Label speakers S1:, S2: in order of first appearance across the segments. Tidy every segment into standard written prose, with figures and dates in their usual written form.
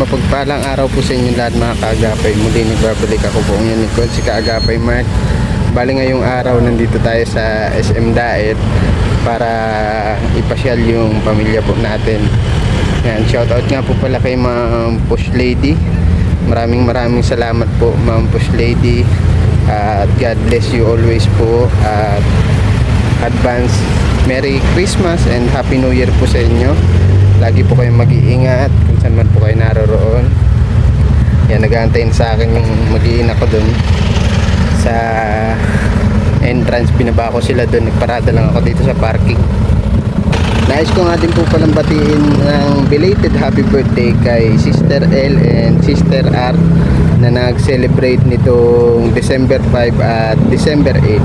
S1: Mapagpalang araw po sa inyo lahat mga kaagapay. Muli nagbabalik ako po ang inyong lingkod, si Kaagapay Mark. Bali ngayong araw nandito tayo sa SM Daet para ipasyal yung pamilya po natin. Yan, shoutout nga po pala kay Ma'am Push Lady. Maraming salamat po Ma'am Push Lady. At God bless you always po. At advance Merry Christmas and Happy New Year po sa inyo. Lagi po kayong mag-iingat kung saan man po kayo naroroon. Yan, nag-aantayin sa akin yung mag-iina ko dun sa entrance. Binaba ko sila dun, nagparada lang ako dito sa parking. Nais ko nga din po palang batiin ng belated happy birthday kay Sister L and Sister R na nag-celebrate nitong December 5 at December 8.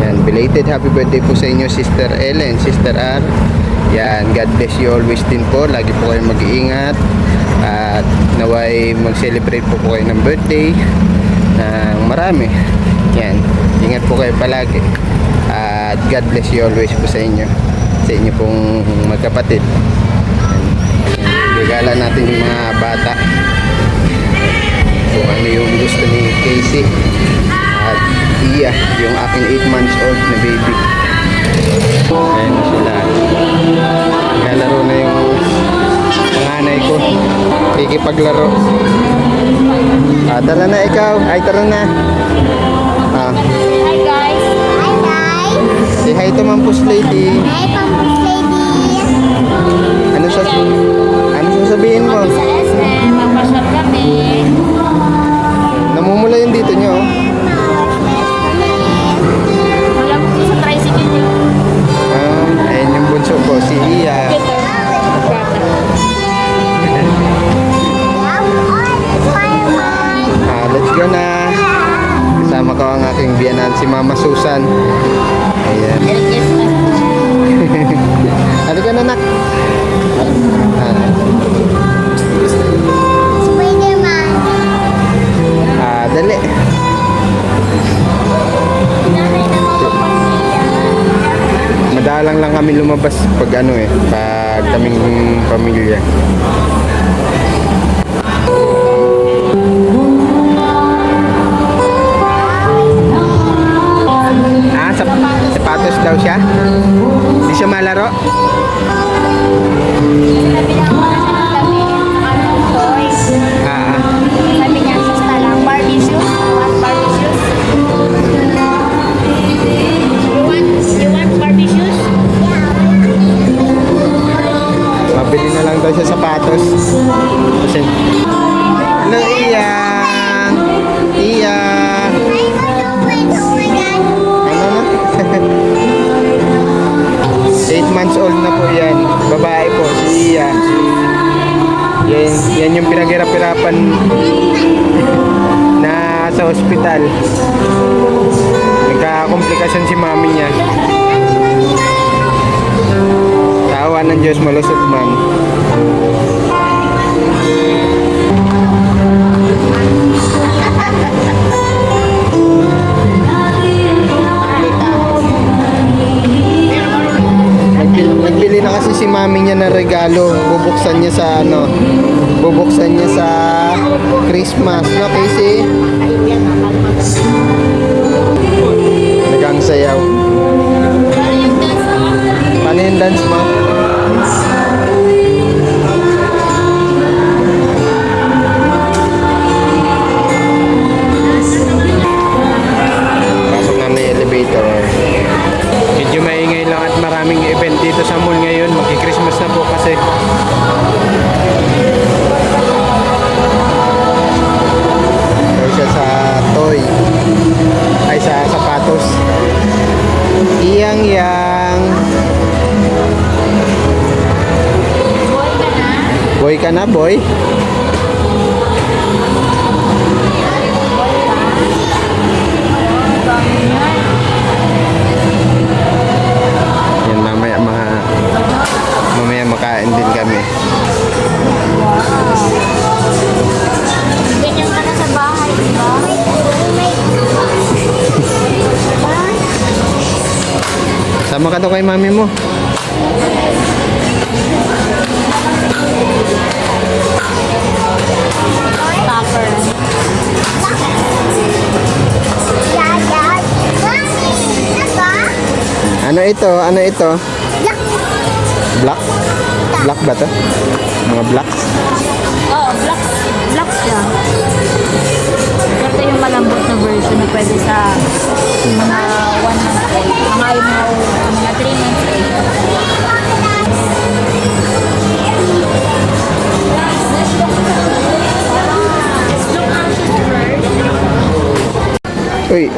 S1: Yan, belated happy birthday po sa inyo Sister L and Sister R. Yan, God bless you always din po. Lagi po kayong mag-iingat at naway mag-celebrate po kayo ng birthday ng marami. Yan, ingat po kayo palagi at God bless you always po sa inyo pong magkapatid. Yan, bigala natin yung mga bata kung ano yung gusto ni Casey at Iya, yung aking 8 months old na baby. Ayan na sila. Nalaro na yung panganay ko. Kikipaglaro. Tara na ikaw. Ay, tara na.
S2: Hi guys. Hi guys.
S1: Say hi to Ma'am Push Lady.
S2: Hi Ma'am Push Lady.
S1: Ano sasabihin mo?
S2: Sa SM, magpasyal kami.
S1: Namumula yung dito nyo.
S2: Wala po sa tricycle niyo.
S1: Ayan yung bunso ko, si Iya. Let's go na. Kasama ko ang aking biyanan, si Mama Susan. Ayan. Halika na, nak.
S2: Spider-Man.
S1: Dali. Madalang lang kami lumabas pag pag kaming pamilya. Sapatos daw siya? Hindi siya malaro?
S2: Sabi niya, sista lang, Barbie shoes. Want Barbie shoes? You want Barbie shoes?
S1: Mabili na lang daw siya sapatos. Kasi, hello Iyang! Iyang! Ano na? 8 months old na po yan. Babae po, si Iya. Yan yung pinaghirap-hirapan na sa ospital. Nagka-komplikasyon si mami niya. Awa ng Diyos, malusog man. Nagbili na kasi si mami niya ng regalo. Bubuksan niya sa Christmas, no Casey? Nagang sayaw. Paano yung dance mo? Pasok na may elevator. Medyo maingay lang at maraming event dito sa mall ngayon. Magki-Christmas na po kasi. Daw siya sa toy. Ay, sa sapatos. Iyang-yang. Boy ka na, boy? Yan, mamaya makain din kami.
S2: Ganyan ka na sa bahay, di ba?
S1: Sama ka daw kay mami mo.
S2: Topper. Yeah. Mami, naka?
S1: Ano ito? Ano ito?
S2: Black.
S1: Black? Black ba to? Mga blacks?
S2: Oo, black siya. Ito yung malambot na version na pwede sa mga 1 month old. Mga ayaw mo, mga 3 months old.
S1: Uy.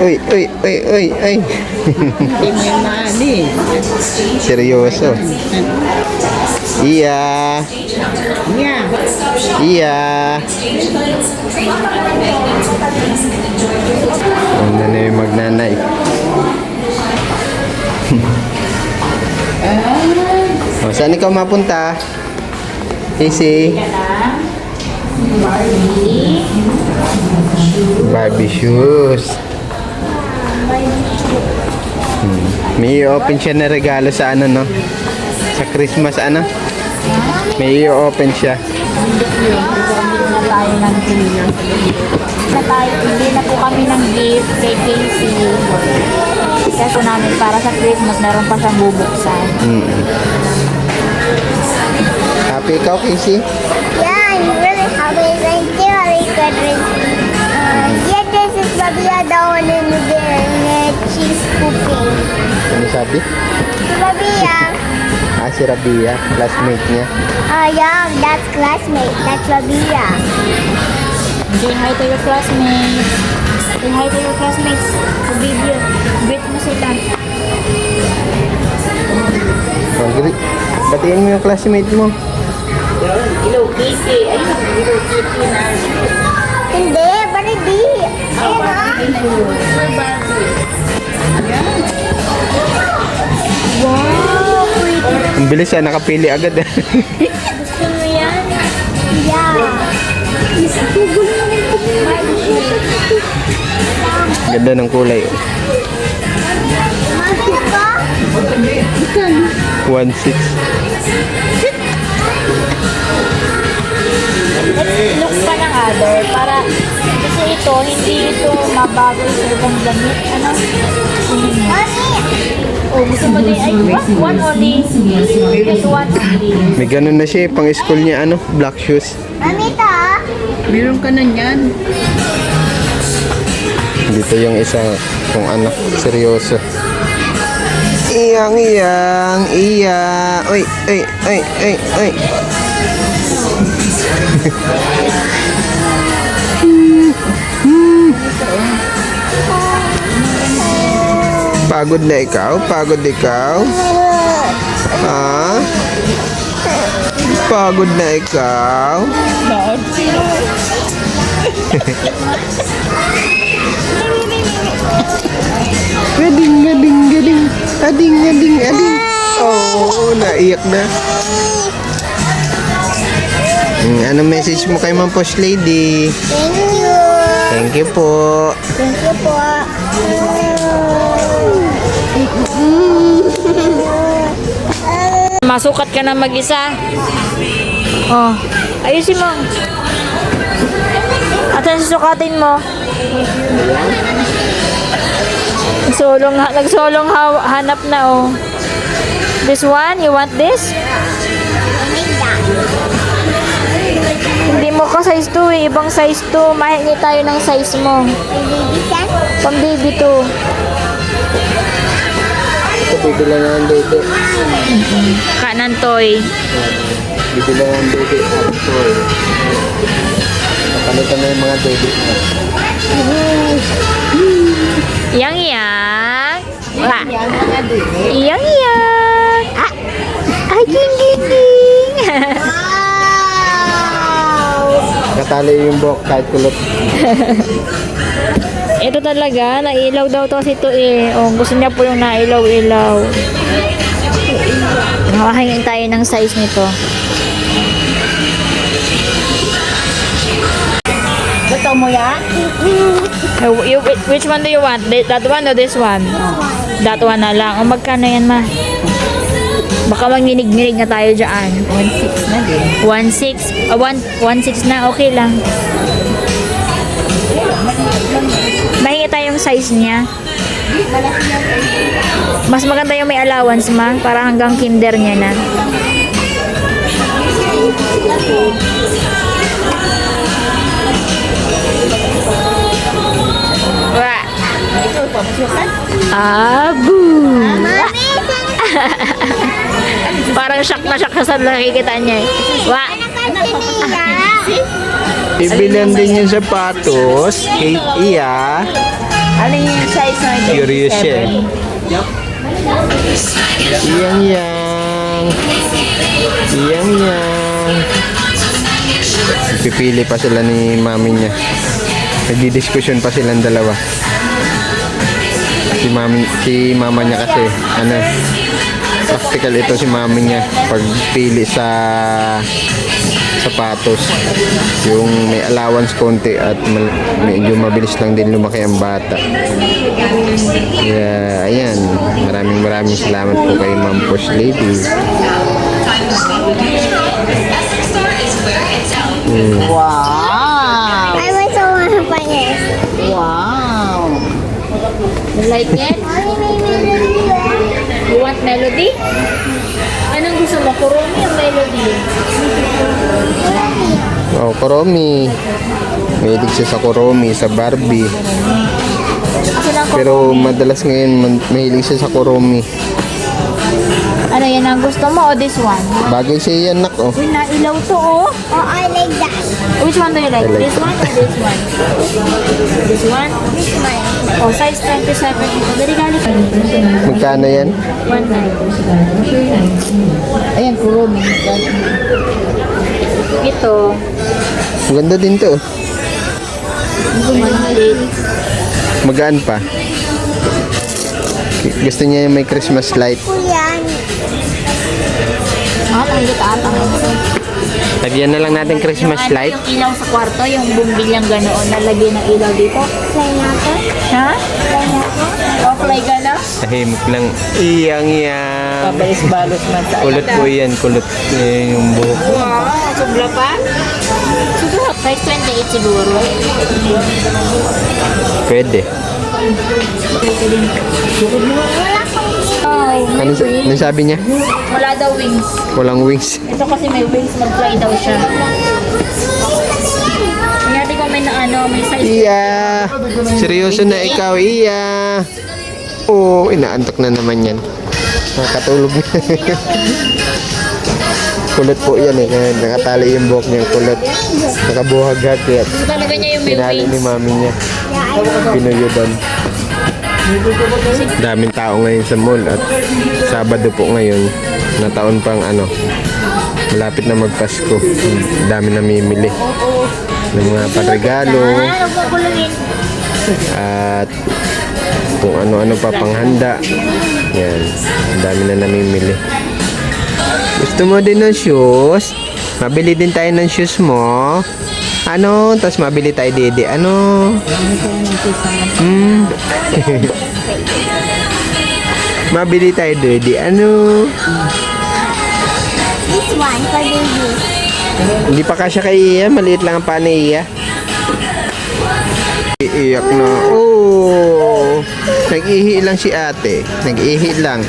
S3: Hindi mo yung maali.
S1: Seryoso. Iya.
S3: Yeah.
S1: Iya. Ano na yung magnanay? O, saan ikaw mapunta? Easy. Barbie shoes. May i-open siya na regalo sa ano, no? Sa Christmas, ano? May i-open siya.
S2: Hindi na po kami ng gift kay Casey. Kasi namin para sa Christmas, meron pa siyang bubuksan.
S1: Happy ikaw, Casey?
S4: Yeah, I'm really happy. Thank you, very good. Yeah, this is Babia, the one in the cheese cooking.
S1: Ano sabi?
S4: Babia.
S1: Si Rabia, classmate niya.
S4: Yeah, that's classmate. That's Babia.
S2: Say hi to your classmates. Say hi to your classmates. Sa video. Greet mo sila.
S1: Batiin mo yung classmate mo.
S3: Hello, Casey. Ayun, hello, Casey na.
S4: Hindi, Barbie. Ayun,
S2: Wow! Pretty.
S1: Ang bilis siya, nakapili agad.
S2: Gusto mo yan?
S4: Yeah.
S1: Ganda ng kulay.
S4: Masuk ka?
S1: 1.6.
S2: Let's look pa ng other para kasi ito, hindi ito mabagal sa ibang damit. Ano?
S4: Mami.
S2: Oh, gusto mo din? Ay, one only. Just one only.
S1: May ganun na siya, pang school niya, ano? Black shoes.
S4: Mami, ta.
S3: Meron ka na niyan.
S1: Dito yung isa kung anak, seryoso. Iyang. Uy. Pagod na ikaw? Ha? Pagod na ikaw? Gading. Oh, naiyak na. Ano message mo kay Ma'am Posh Lady?
S4: Thank you.
S1: Thank you po.
S4: Thank you po.
S2: Masukat ka na mag-isa. Oh, ayusin mo. Atan susukatin mo. Nagsolong hanap na oh. This one, you want this? Hindi mo ka size 2 eh, ibang size 2. Mahingi tayo ng size mo.
S4: Baby San?
S2: Pang baby 2.
S1: Ito, bibila na ang dito.
S2: Kanan toy.
S1: Bibila na ang dito. Napalitan na yung mga dito.
S2: Yang. Wala. Yang. Ah. Ay, ging.
S1: Katali yung buhok kahit kulot.
S2: Ito talaga, nailaw daw to si to eh. Oh, gusto niya po yung nailaw-ilaw. Makahingin tayo ng size nito.
S3: Gusto mo yan?
S2: Which one do you want? That one or this one? That one na lang. O magkano yan ma? Baka manginig-nginig na tayo dyan.
S3: 1.6 na din.
S2: 1.6. 1.6 na, okay lang. Mahingi tayong size niya. Mas maganda yung may allowance ma, para hanggang kinder niya na. Wah. Abu. Parang shock na shock sa nakikita niya eh. Wah.
S1: Ibilan din yung sapatos kay Iya.
S3: Ano yung size na ito?
S1: Curious siya. Iyang. Pipili pa sila ni mami niya. Nagdidiskusyon pa silang dalawa. Si mama niya kasi, practical ito si mami niya. Pagpili sa sapatos. Yung may allowance konti at medyo mabilis lang din lumaki ang bata. Kaya, ayan. Maraming salamat po kay Ma'am Posh Lady.
S3: Wow!
S4: I want to want it.
S3: Wow!
S2: You like it? You want melody? Anong gusto mo? Kurumi o melody?
S1: Oh, Kuromi. Mahilig siya sa Kuromi, sa Barbie. Pero madalas ngayon mahilig siya sa Kuromi.
S2: Ano yan ang gusto mo o this one?
S1: Bagay siya yan, nak, oh.
S2: Uy, nailaw to oh.
S4: Oh, I like that.
S2: Which one do you like?
S1: I like
S2: This one or this one? This one?
S4: This one.
S2: Oh, size 27 ito. Dali gali.
S1: Magkano yan?
S2: 1.9.
S3: Ayan, kurumi.
S2: Ito.
S1: Maganda din to.
S2: 1.8.
S1: Magaan pa. Gusto niya yung may Christmas light.
S4: Kuya,
S2: Mahal ang ata.
S1: Lagyan na lang natin Christmas
S2: Yung ano,
S1: light.
S2: yung ilaw sa kwarto, yung bumbilyang ganoon, nalagyan ng ilaw dito.
S4: fly natin.
S2: Ha?
S4: Fly natin.
S2: O-fly ka na?
S1: Tahimik lang. Iyang.
S3: Pabalis-balos man sa
S1: Kulot po yan. Kulot yung buhok.
S2: Wow, sobra pa? Siguro, size 28 siguro.
S1: Pwede.
S2: Pwede din.
S4: Wala pang
S2: Oh, may wings.
S1: Ano sabi niya?
S2: Wala daw wings.
S1: Walang wings.
S2: Ito kasi may wings, mag-fly daw siya. Kaya di ko may may size.
S1: Iya. Seryoso na ikaw, Iya. Oo, inaantok na naman yan. Nakatulog na. Kulot po yan eh. Kaya nakatali yung buhok niya. Kulot. Nakabuhag hati at
S2: Gusto talaga niya yung may
S1: pinali ni
S2: wings.
S1: mami niya. Pinuyudan. Daming tao ngayon sa mall at Sabado po ngayon na taon pang malapit na magpasko. Dami namimili ng mga panregalo
S2: Ano po kulungin?
S1: at kung ano-ano pa panghanda. Yan, ang dami na namimili. Gusto mo din ng shoes? Mabili din tayo ng shoes mo. Tapos mabili tayo dede. Mabili tayo dede.
S4: This one for baby.
S1: Hindi pa kasya kay Iya. Maliit lang ang paa ni Iya. Iiyak na. Oh! Nag-ihi lang si ate. Nag-ihi lang.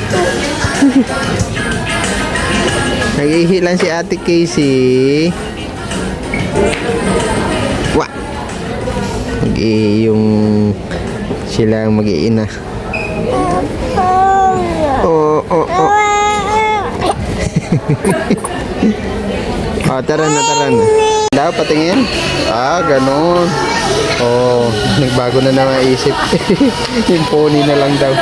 S1: Nag-ihi lang si ate Casey. Wah! Nag-ihi yung sila ang mag-iina. Oh. Tara na. Daw, patingin. Ganun. Oh, nagbago na naman isip. Yung pony na lang daw.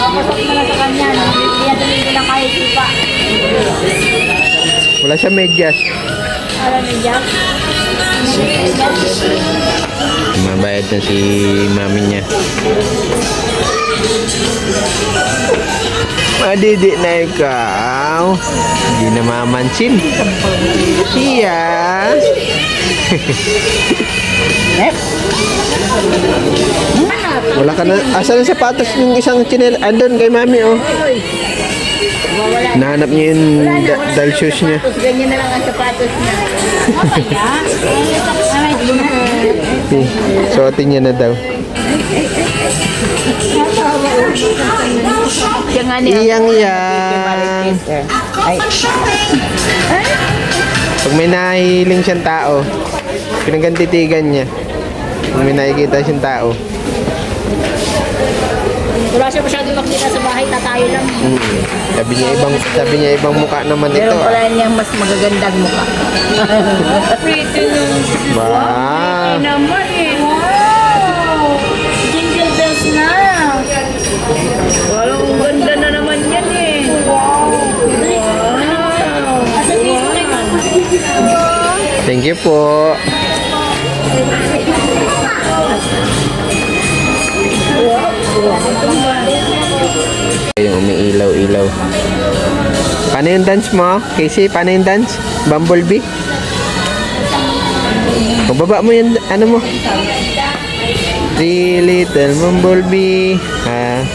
S2: Pasok na lang sa kanya. Hindi na lang kahit ipa.
S1: Wala siya medyas.
S2: Alam niya?
S1: Mabayad na si mami niya. Madidi na ikaw. Hindi na mamansin. Iya. Wala ka na. Asan ang sapatos yung isang chinel? Andun kay mami, oh. Nahanap niya yung dal shoes niya.
S3: Tapos ganyan na lang ang sapatos niya.
S1: Suotin niya na daw.
S3: Siya nga niya.
S1: Iyang-yang.
S3: Ay,
S1: Pag may nahihiling siyang tao, pinagantitigan niya. Pag may nakikita siyang tao.
S2: Wala siya masyadong makita sa bahay, tatayo lang.
S1: Sabi niya ibang mukha naman ito.
S3: meron pala niyang mas magagandang mukha.
S2: Pretty nung
S1: Wow.
S2: naman eh. Wow! Jingle bells na!
S3: Walang ganda na naman yan eh.
S1: Thank you po. Yung umiilaw-ilaw. Paano yung dance mo? Casey, paano yung dance? Bumblebee? Pababa mo yung ano mo? Three little bumblebee.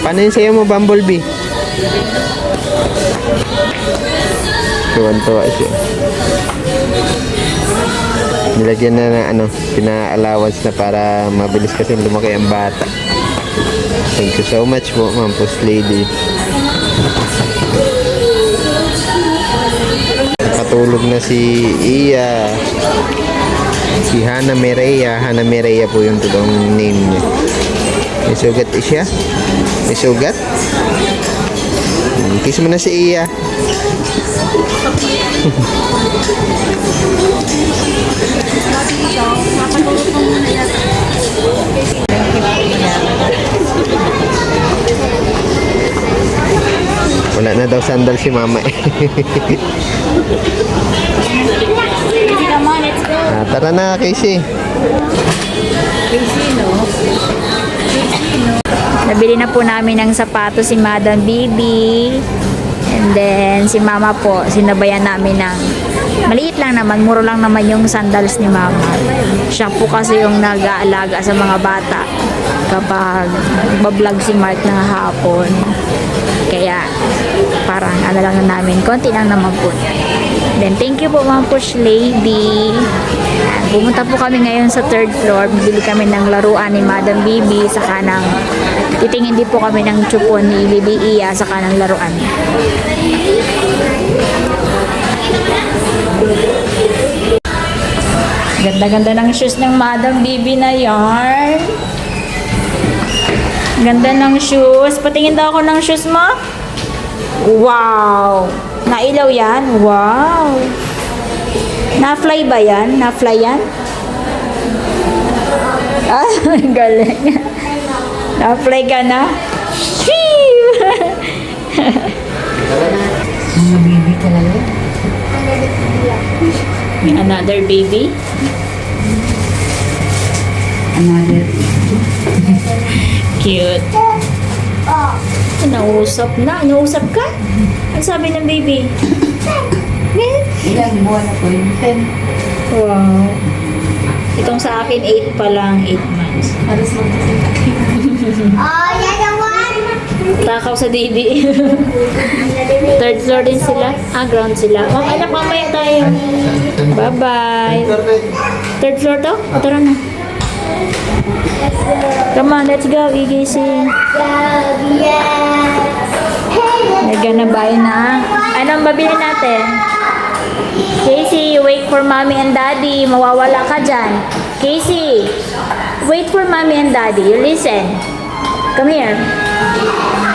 S1: Paano yung sayo mo, Bumblebee? Tuwan-tuwa siya. Nilagyan na ng ano, pina-allowance na para mabilis kasi lumaki ang bata. Thank you so much po, Ma'am Post Lady. Nakatulog na si Iya. Si Hana Mireya. Hana Mireya po yung totoong name niya. May sugat siya? May sugat? Kiss mo na si Iya. Wala na daw sandal si mama eh.
S2: Come on, let's go!
S1: Tara na, Casey.
S2: Nabili na po namin ng sapatos si Madam Bibi. And then, si Mama po, sinabayan namin ng maliit lang naman, muro lang naman yung sandals ni Mama. Siya po kasi yung nag-aalaga sa mga bata kapag bablog si Mark ng hapon. Kaya, parang ano lang na namin, konti lang naman po. Then, thank you po Ma'am Push Lady. Ayan, pumunta po kami ngayon sa third floor. Bibili kami ng laruan ni Madam Bibi. Saka ng, titingin din po kami ng chupon ni Bibi Iya. Saka ng laruan. Ganda-ganda ng shoes ng Madam Bibi na yarn. Ganda ng shoes. Patingin daw ako ng shoes mo. Wow! Nailaw yan? Wow! Na-fly ba yan? Na-fly yan? Ah, galing. Na-fly ka na? Shoo!
S3: Baby talaga.
S2: Another baby?
S3: Another.
S2: Cute. Nausap na. Nausap ka? Ano sabi ng baby?
S3: Ilang buwan na po yun? 10.
S2: Wow. Itong sa akin, 8 pa lang. 8 months.
S4: Oh, you're the one.
S2: Takaw sa didi. Third floor din sila. Ground sila. Oh, anak, mamaya tayo. Bye-bye. Third floor to? O, tara na. Come on, let's go, EGC. Nagana ba na? Anong babili natin? Casey, wait for mommy and daddy. Mawawala ka dyan. Casey, wait for mommy and daddy. You listen. Come here.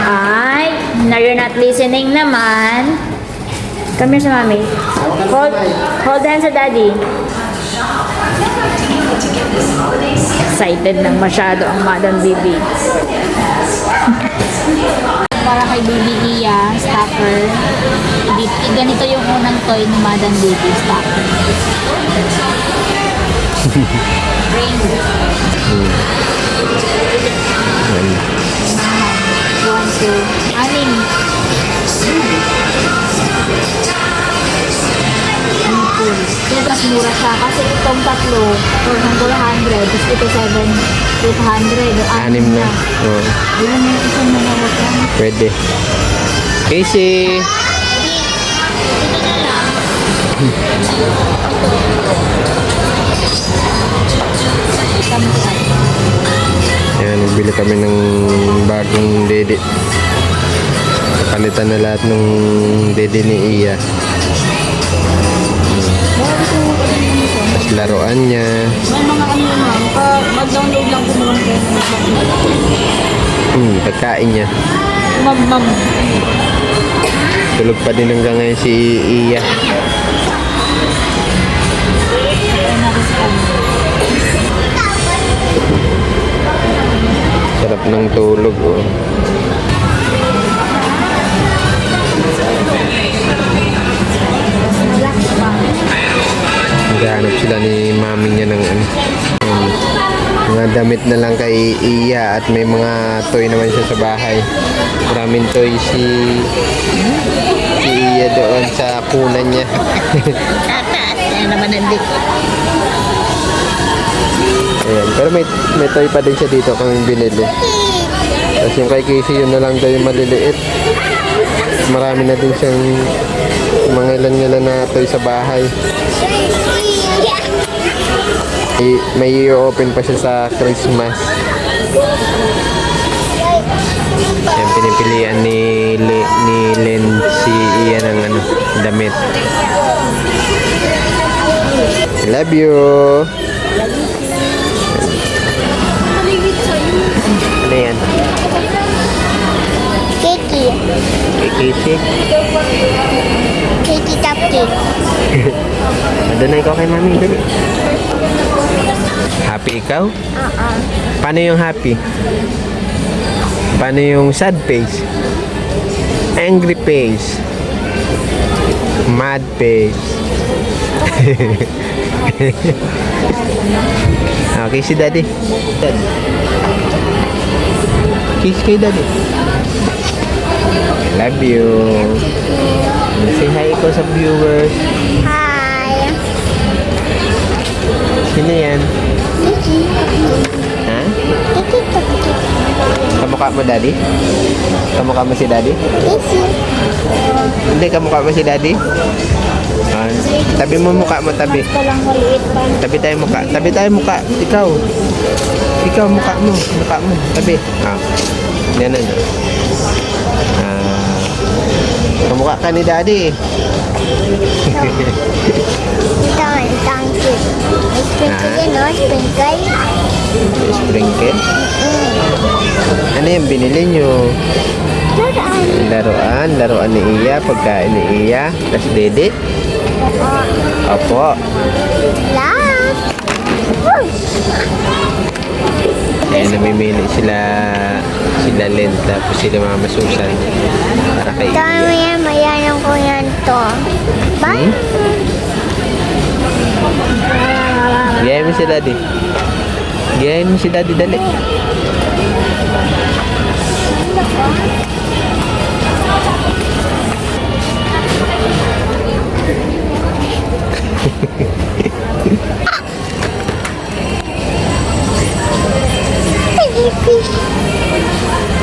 S2: Ay, now you're not listening naman. Come here sa mommy. Hold hands sa daddy. Excited ng masyado ang Madam Bibi. Para kay Bibi Iya, stopper. Ganito yung unang toy ni Madam Bibi, stopper. Ring. One, two. Anim. Cool. mas mura siya. Kasi itong tatlo, 400, tapos ito 800.
S1: Anim na. Oo.
S2: Yun yung isang manawag lang.
S1: Pwede. Casey! Ayan, bili kami ng bagong dede. Palitan na lahat ng dede ni Iya. Tapos laruan niya.
S2: May mga ano naman, mag-download lang po naman kayo.
S1: Pagkain niya.
S2: Mam.
S1: Tulog pa din hanggang ngayon si Iya. Sarap ng tulog, oh. Naghahanap sila ni mami niya ng ano. Mga damit na lang kay Iya at may mga toy naman siya sa bahay. Maraming toy si Iya doon sa kunan niya.
S2: Tataas na naman ang dik.
S1: Ayan. Pero may toy pa din siya dito kung binili. Tapos yung kay Casey, yun na lang daw yung maliliit. Marami na din siyang mga ilan-ilan na toy sa bahay. May i-open pa siya sa Christmas. Ayan, pinipilian ni Len si Ian ng ano, damit. I love you. Ano yan?
S4: Kiki.
S1: Kay Casey?
S4: Kiki cupcake.
S1: Doon na ikaw kay mami. Dali. Happy ikaw? Paano yung happy? Paano yung sad face? Angry face? Mad face? Okay, si daddy. Daddy. Kiss kay daddy. I love you. Say hi ko sa viewers.
S4: Hi.
S1: Sino yan?
S4: Kiki.
S1: Ha?
S4: Kiki cupcake.
S1: Kamukha mo daddy? Kamukha mo si daddy?
S4: Kiki.
S1: Hindi, kamukha mo si daddy? Ah, tabi mo mukha mo, tabi.
S2: Palang maliit pa.
S1: Tabi tayo mukha. Tabi tayo mukha. Ikaw. Ikaw, mukha mo. Mukha mo. Tabi. Ah. Yan na. Ah. Kamukha ka ni daddy.
S4: Ito ang tangkit. Sprinkle yun, no? Sprinkle.
S1: Sprinkle. Ano yung binili nyo?
S4: Laruan.
S1: Laruan. Laruan ni Iya. Pagkain ni Iya. Tapos dede. Opo.
S4: Love.
S1: Ayan, namimili sila Len, tapos sila Mama Susan para kay
S4: Dami
S1: Iya.
S4: yan, mayanong ko yan to. Bye.
S1: Gayahin mo si daddy. Gayahin mo si daddy, dali.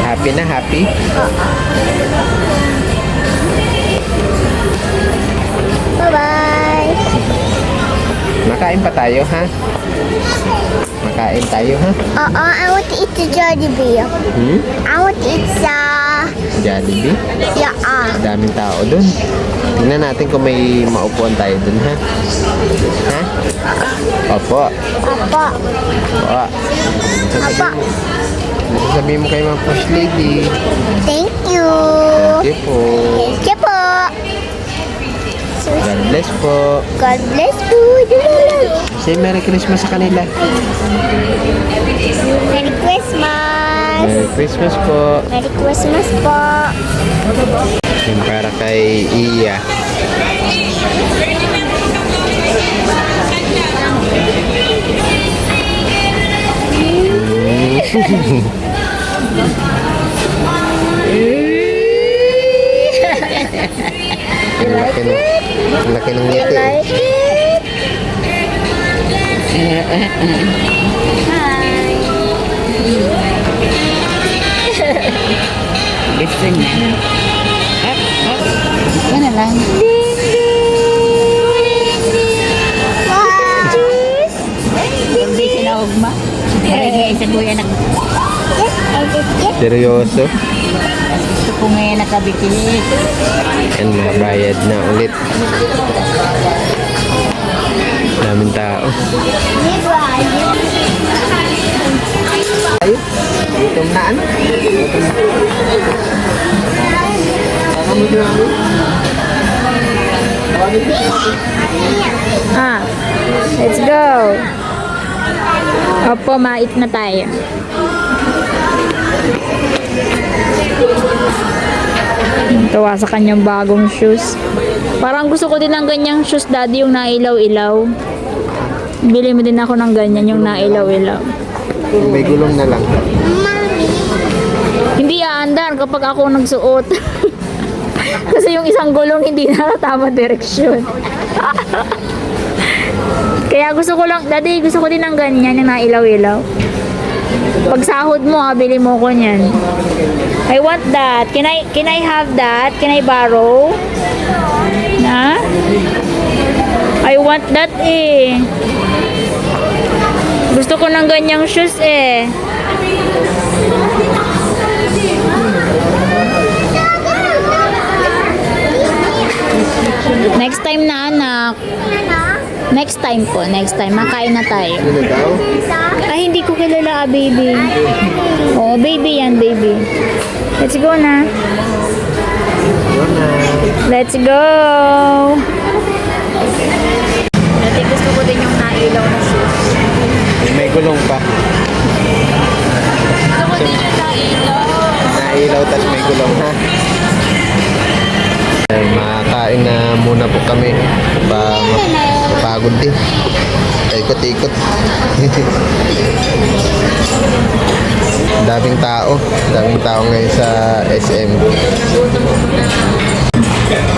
S1: Happy na, happy?
S4: Bye-bye.
S1: Makain pa tayo, ha? Makain tayo, ha?
S4: I want to eat the Jollibee. I want to eat the...
S1: Jollibee?
S4: Yeah,
S1: Daming tao dun. Tingnan natin kung may maupuan tayo dun, ha? Ha? Opo.
S4: Apa.
S1: Opo.
S4: Apa.
S1: Sabihin mo kay mga first lady.
S4: Thank you.
S1: Thank you po.
S4: Thank you po.
S1: God bless po.
S4: God bless you.
S1: Say Merry Christmas sa kanila.
S4: Merry Christmas.
S1: Merry Christmas po.
S4: Merry Christmas po.
S1: Yung para kay Iya. Ang laki ng ngiti.
S4: Like it?
S3: Gusto niya. Yan na lang. Hindi sinahog ma. Kaya nga isa ko yan
S1: Seryoso.
S3: gusto ko ngayon nakabikini.
S1: Yan, mabayad na ulit. Daming tao. Ay, gutom na ano?
S2: Let's go. Opo, mait na tayo. Tuwa sa kanyang bagong shoes. Parang gusto ko din ng ganyang shoes, daddy, yung nailaw-ilaw. Bili mo din ako ng ganyan, yung nailaw-ilaw.
S1: May gulong na lang.
S2: Hindi aandar kapag ako nagsuot. Kasi yung isang gulong hindi na tama direksyon. Kaya gusto ko lang, daddy, gusto ko din ng ganyan, yung nailaw-ilaw. Pag sahod mo, bili mo ko niyan. I want that. Can I have that? Can I borrow? Na? I want that eh. Gusto ko ng ganyang shoes eh. Next time na, anak. Next time po, next time. Makain na tayo.
S1: Sino daw?
S2: Ay, hindi ko kilala, baby. Oo, baby yan, baby. Let's go na.
S1: Yun na.
S2: Let's go! Dati gusto ko din yung nailaw na shoes.
S1: May gulong pa.
S2: Gusto ko din yung nailaw.
S1: Nailaw tas may gulong ha. Makakain na muna po kami. Mapagod din. Ikot-ikot. Daming tao. Daming tao ngayon sa SM.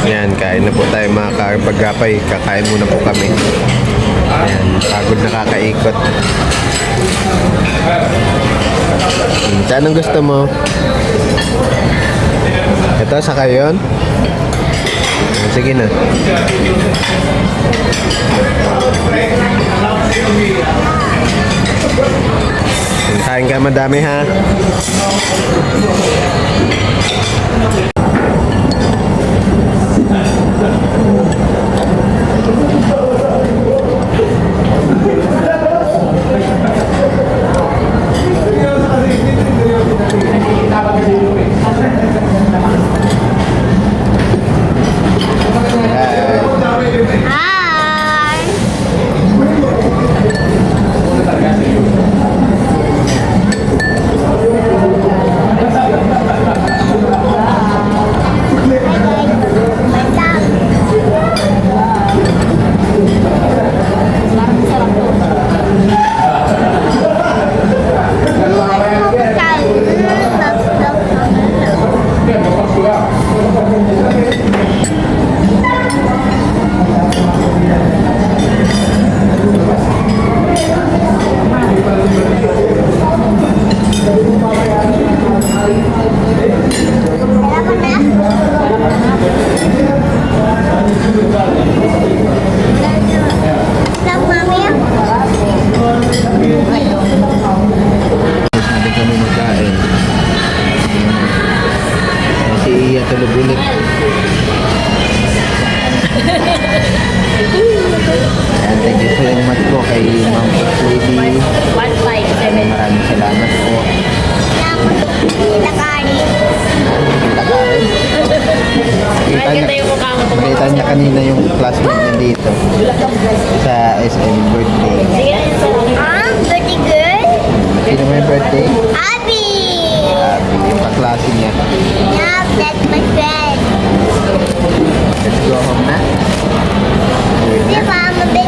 S1: Yan, kain na po tayo mga kapag-gapay. Kakain muna po kami. Yan, pagod na kakaikot. Saan ang gusto mo? Ito, saka yun? Sige na. Kain ka madami ha.
S4: Hi. Stop, Mommy.
S1: Hindi kami magkain. Si Iya tulog ulit. Ayan, thank you so much po kay Ma'am Lady.
S2: 157.
S1: Maraming salamat po.
S4: Kita kari.
S1: Kita ka rin.
S2: Maganda yung mukha mo.
S1: Nakita niya kanina yung classmate niya dito sa SM birthday.
S2: Sige na yun sa
S4: Pretty good.
S1: Sino may birthday?
S4: Abby.
S1: Yung kaklase niya.
S4: Yeah, that's my friend.
S1: Let's go home na. Uwi
S4: Di
S1: na.
S4: ba, I'm a big